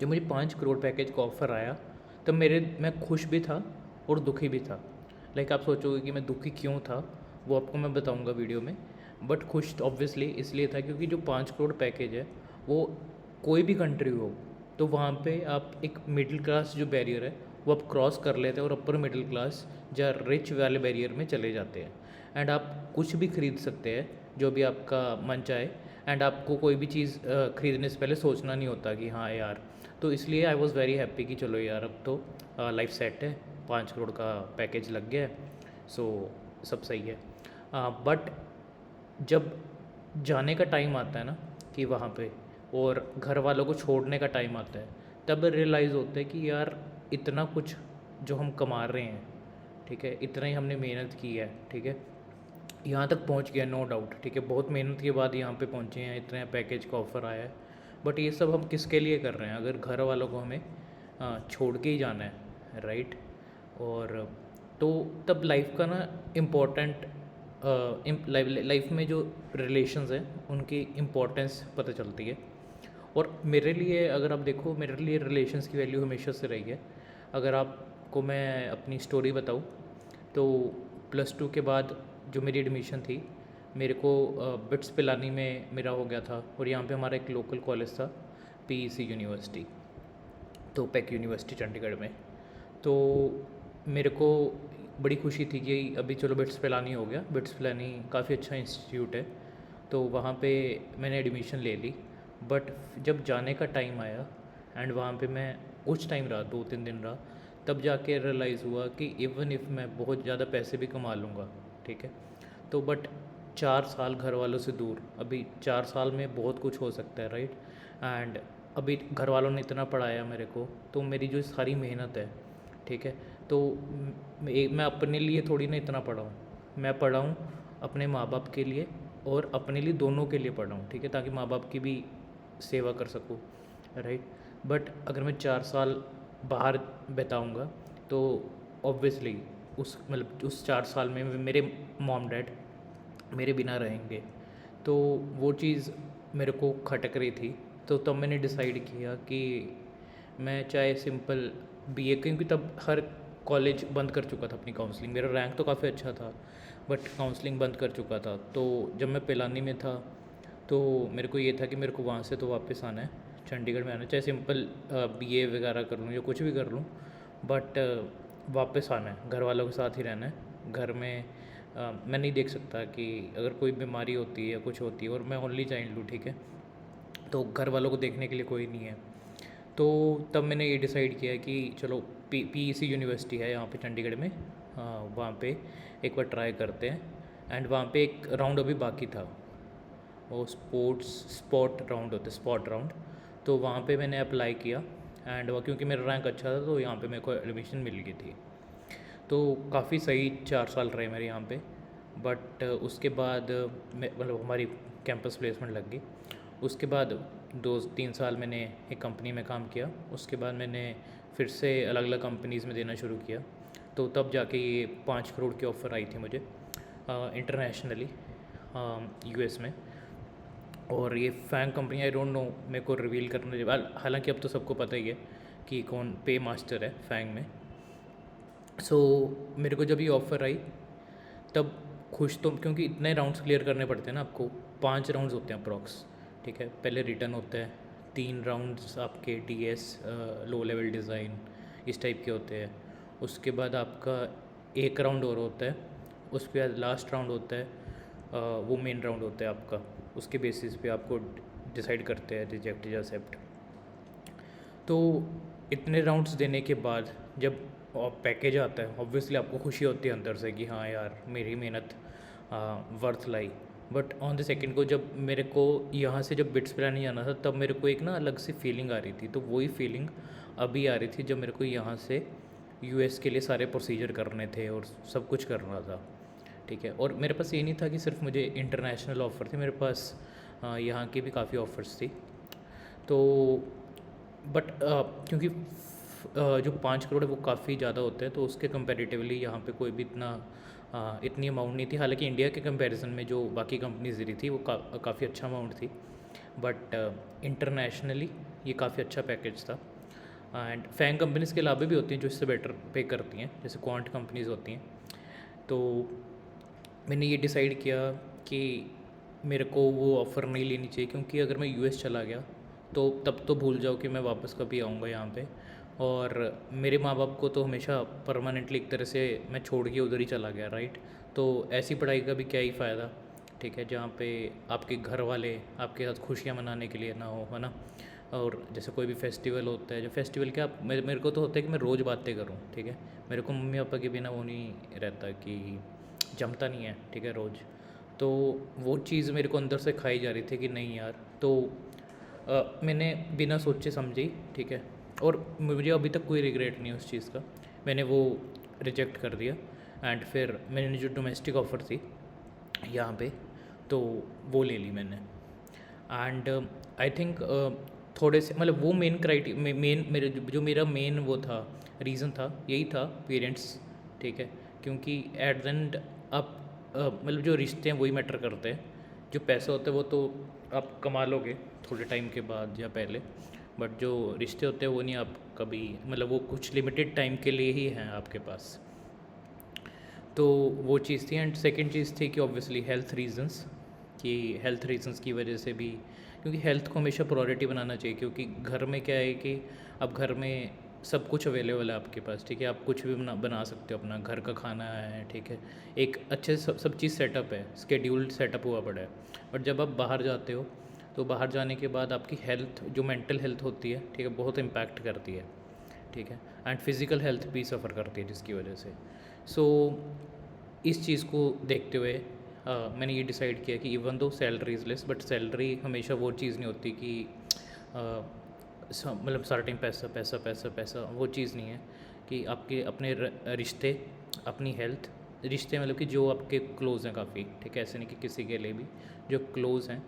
जब मुझे 5 करोड़ पैकेज का ऑफ़र आया तब मैं खुश भी था और दुखी भी था। लाइक आप सोचोगे कि मैं दुखी क्यों था, वो आपको मैं बताऊंगा वीडियो में। बट खुश ऑब्वियसली इसलिए था क्योंकि जो 5 करोड़ पैकेज है वो कोई भी कंट्री हो तो वहाँ पे आप एक मिडिल क्लास जो बैरियर है वो आप क्रॉस कर लेते हैं और अपर मिडिल क्लास या रिच वाले बैरियर में चले जाते हैं। एंड आप कुछ भी खरीद सकते हैं जो भी आपका मन चाहे। एंड आपको कोई भी चीज़ खरीदने से पहले सोचना नहीं होता कि हाँ यार। तो इसलिए आई वॉज़ वेरी हैप्पी कि चलो यार अब तो लाइफ सेट है, 5 करोड़ का पैकेज लग गया है, सो सब सही है। बट जब जाने का टाइम आता है ना कि वहाँ पे, और घर वालों को छोड़ने का टाइम आता है, तब रियलाइज़ होता है कि यार इतना कुछ जो हम कमा रहे हैं, ठीक है, इतना ही हमने मेहनत की है, ठीक है, यहाँ तक पहुँच गया नो डाउट, ठीक है, बहुत मेहनत के बाद यहाँ पे पहुँचे हैं, इतने पैकेज का ऑफ़र आया है। बट ये सब हम किसके लिए कर रहे हैं अगर घर वालों को हमें छोड़ के ही जाना है, राइट। और तो तब लाइफ का ना इम्पोर्टेंट लाइफ में जो रिलेशंस हैं उनकी इम्पोर्टेंस पता चलती है। और मेरे लिए अगर आप देखो, मेरे लिए रिलेशंस की वैल्यू हमेशा से रही है। अगर आपको मैं अपनी स्टोरी बताऊँ तो +2 के बाद जो मेरी एडमिशन थी, मेरे को बिट्स पिलानी में मेरा हो गया था। और यहाँ पे हमारा एक लोकल कॉलेज था, पीईसी यूनिवर्सिटी, तो पैक यूनिवर्सिटी चंडीगढ़ में। तो मेरे को बड़ी खुशी थी कि अभी चलो बिट्स पिलानी हो गया। बिट्स पिलानी काफ़ी अच्छा इंस्टीट्यूट है, तो वहाँ पे मैंने एडमिशन ले ली। बट जब जाने का टाइम आया एंड वहाँ पे मैं कुछ टाइम रहा, 2-3 दिन रहा, तब जाके रियलाइज़ हुआ कि इवन इफ़ मैं बहुत ज़्यादा पैसे भी कमा लूँगा, ठीक है, तो बट 4 साल घर वालों से दूर, अभी 4 साल में बहुत कुछ हो सकता है, राइट। एंड अभी घर वालों ने इतना पढ़ाया मेरे को, तो मेरी जो सारी मेहनत है, ठीक है, तो मैं अपने लिए थोड़ी ना इतना पढ़ा हूँ, मैं पढ़ा हूँ अपने माँ बाप के लिए और अपने लिए, दोनों के लिए पढ़ा हूँ, ठीक है, ताकि माँ बाप की भी सेवा कर सकूँ, राइट। बट अगर मैं 4 साल बाहर बिताऊँगा तो ऑब्वियसली उस 4 साल में मेरे मॉम डैड मेरे बिना रहेंगे, तो वो चीज़ मेरे को खटक रही थी। तो तब मैंने डिसाइड किया कि मैं चाहे सिंपल बीए, क्योंकि तब हर कॉलेज बंद कर चुका था अपनी काउंसलिंग, मेरा रैंक तो काफ़ी अच्छा था बट काउंसलिंग बंद कर चुका था। तो जब मैं पिलानी में था तो मेरे को ये था कि मेरे को वहाँ से तो वापस आना है, चंडीगढ़ में आना है, चाहे सिंपल बीए वगैरह कर लूँ या कुछ भी कर लूँ, बट वापस आना है, घर वालों के साथ ही रहना है। घर में मैं नहीं देख सकता कि अगर कोई बीमारी होती है या कुछ होती है, और मैं ओनली चाइल्ड हूँ, ठीक है, तो घर वालों को देखने के लिए कोई नहीं है। तो तब मैंने ये डिसाइड किया कि चलो पीईसी यूनिवर्सिटी है यहाँ पे चंडीगढ़ में, वहाँ पे एक बार ट्राई करते हैं। एंड वहाँ पे एक राउंड अभी बाकी था, वो स्पॉट राउंड होता है, स्पॉट राउंड। तो वहाँ पे मैंने अप्लाई किया एंड वह क्योंकि मेरा रैंक अच्छा था तो यहाँ पे मेरे को एडमिशन मिल गई थी। तो काफ़ी सही 4 साल रहे मेरे यहाँ पे। बट उसके बाद मतलब हमारी कैंपस प्लेसमेंट लग गई। उसके बाद 2-3 साल मैंने एक कंपनी में काम किया। उसके बाद मैंने फिर से अलग अलग कंपनीज़ में देना शुरू किया। तो तब जाके ये 5 करोड़ की ऑफ़र आई थी मुझे इंटरनेशनली, यूएस में। और ये FAANG company, I don't know, मेरे को रिवील करने, हालांकि अब तो सबको पता ही है कि कौन पे मास्टर है फैंग में। सो मेरे को जब ये ऑफ़र आई तब खुश तो, क्योंकि इतने राउंड्स क्लियर करने पड़ते हैं ना आपको, 5 राउंड्स होते हैं अप्रॉक्स, ठीक है। पहले रिटर्न होता है, 3 राउंड्स आपके टीएस, लो लेवल डिज़ाइन, इस टाइप के होते हैं। उसके बाद आपका एक राउंड और होता है, उसके बाद लास्ट राउंड होता है, वो मेन राउंड होता है आपका। उसके बेसिस पे आपको डिसाइड करते हैं रिजेक्ट या एक्सेप्ट। तो इतने राउंड्स देने के बाद जब पैकेज आता है, ऑब्वियसली आपको खुशी होती है अंदर से कि हाँ यार मेरी मेहनत worth lie. But on the second को जब मेरे को यहाँ से जब बिट्स प्लान नहीं आना था, तब मेरे को एक ना अलग सी फीलिंग आ रही थी। तो वही फीलिंग अभी आ रही थी जब मेरे को यहाँ से यूएस के लिए सारे प्रोसीजर करने थे और सब कुछ करना था, ठीक है। और मेरे पास ये नहीं था कि सिर्फ मुझे इंटरनेशनल ऑफ़र थे, मेरे पास यहाँ की भी काफ़ी ऑफ़र्स थी। तो बट क्योंकि जो 5 करोड़ है वो काफ़ी ज़्यादा होता है, तो उसके कंपैरेटिवली यहाँ पे कोई भी इतनी अमाउंट नहीं थी। हालांकि इंडिया के कंपैरिजन में जो बाकी कंपनीज दे रही थी वो काफ़ी अच्छा अमाउंट थी। बट इंटरनेशनली ये काफ़ी अच्छा पैकेज था। एंड फैंग कंपनीज़ के अलावा भी होती हैं जो इससे बेटर पे करती हैं, जैसे क्वांट कंपनीज़ होती हैं। तो मैंने ये डिसाइड किया कि मेरे को वो ऑफ़र नहीं लेनी चाहिए, क्योंकि अगर मैं यूएस चला गया तो तब तो भूल जाओ कि मैं वापस कभी आऊँगा यहाँ पे। और मेरे माँ बाप को तो हमेशा परमानेंटली एक तरह से मैं छोड़ के उधर ही चला गया, राइट। तो ऐसी पढ़ाई का भी क्या ही फ़ायदा, ठीक है, जहाँ पे आपके घर वाले आपके साथ खुशियाँ मनाने के लिए ना हो, है ना। और जैसे कोई भी फेस्टिवल होता है, जो फेस्टिवल क्या मेरे को तो होता है कि मैं रोज़ बातें करूँ, ठीक है। मेरे को मम्मी पापा के बिना वो नहीं रहता, कि जमता नहीं है, ठीक है, रोज़। तो वो चीज़ मेरे को अंदर से खाई जा रही थी कि नहीं यार। तो मैंने बिना सोचे समझे, ठीक है, और मुझे अभी तक कोई रिग्रेट नहीं है उस चीज़ का, मैंने वो रिजेक्ट कर दिया। एंड फिर मैंने जो डोमेस्टिक ऑफ़र थी यहाँ पे, तो वो ले ली मैंने। एंड आई थिंक थोड़े से मतलब वो मेन मेरे जो मेरा मेन वो था, रीज़न था, यही था पेरेंट्स, ठीक है। क्योंकि एट द एंड आप मतलब जो रिश्ते हैं वही मैटर करते हैं। जो पैसे होते हैं वो तो आप कमा लोगे थोड़े टाइम के बाद या पहले, बट जो रिश्ते होते हैं वो नहीं, आप कभी मतलब वो कुछ लिमिटेड टाइम के लिए ही हैं आपके पास। तो वो चीज़ थी। एंड सेकंड चीज़ थी कि ऑब्वियसली हेल्थ रीजंस, कि हेल्थ रीजंस की वजह से भी, क्योंकि हेल्थ को हमेशा प्रायोरिटी बनाना चाहिए। क्योंकि घर में क्या है कि अब घर में सब कुछ अवेलेबल है आपके पास, ठीक है, आप कुछ भी बना सकते हो, अपना घर का खाना है, ठीक है, एक अच्छे सब चीज़ सेटअप है, स्केड्यूल्ड सेटअप हुआ पड़ा है। बट जब आप बाहर जाते हो तो बाहर जाने के बाद आपकी हेल्थ, जो मेंटल हेल्थ होती है, ठीक है, बहुत इम्पैक्ट करती है, ठीक है, एंड फिज़िकल हेल्थ भी सफ़र करती है जिसकी वजह से। सो इस चीज़ को देखते हुए मैंने ये डिसाइड किया कि even though salary is less, but salary हमेशा वो चीज़ नहीं होती कि मतलब सारा टाइम पैसा पैसा पैसा पैसा, वो चीज़ नहीं है। कि आपके अपने रिश्ते, अपनी हेल्थ, रिश्ते मतलब कि जो आपके क्लोज़ हैं काफ़ी, ठीक है, ऐसे नहीं कि किसी के लिए भी, जो क्लोज़ हैं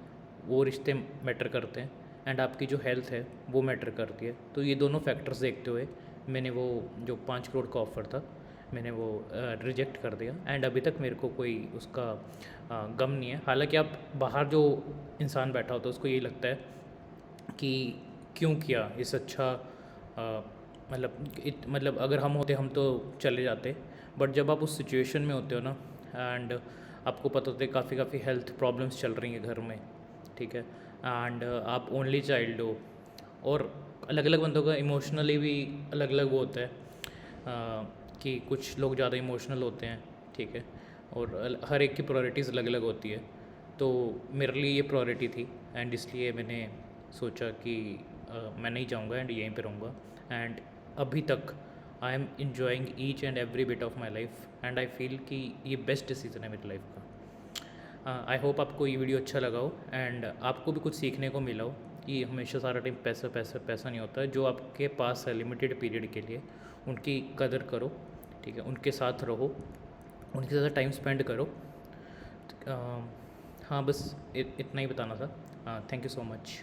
वो रिश्ते मैटर करते हैं, एंड आपकी जो हेल्थ है वो मैटर करती है। तो ये दोनों फैक्टर्स देखते हुए मैंने वो जो 5 करोड़ का ऑफ़र था, मैंने वो रिजेक्ट कर दिया। एंड अभी तक मेरे को कोई उसका गम नहीं है। हालांकि आप बाहर जो इंसान बैठा होता है उसको ये लगता है कि क्यों किया इस अच्छा, मतलब अगर हम होते हम तो चले जाते। बट जब आप उस सिचुएशन में होते हो ना, एंड आपको पता होता है काफ़ी हेल्थ प्रॉब्लम्स चल रही हैं घर में, ठीक है, एंड आप ओनली चाइल्ड हो, और अलग अलग बंदों का इमोशनली भी अलग अलग वो होता है, कि कुछ लोग ज़्यादा इमोशनल होते हैं, ठीक है, और हर एक की प्रायोरिटीज़ अलग अलग होती है। तो मेरे लिए ये प्रायोरिटी थी, एंड इसलिए मैंने सोचा कि मैं नहीं जाऊँगा एंड यहीं पे रहूँगा। एंड अभी तक I am enjoying each and every bit of my life, and I feel कि ये बेस्ट डिसीज़न है मेरी लाइफ का। आई होप आपको ये वीडियो अच्छा लगा हो, एंड आपको भी कुछ सीखने को मिला हो कि हमेशा सारा टाइम पैसा पैसा पैसा नहीं होता है। जो आपके पास है लिमिटेड पीरियड के लिए, उनकी कदर करो, ठीक है, उनके साथ रहो, उनके साथ टाइम स्पेंड करो। हाँ, बस इतना ही बताना था। Thank you so much.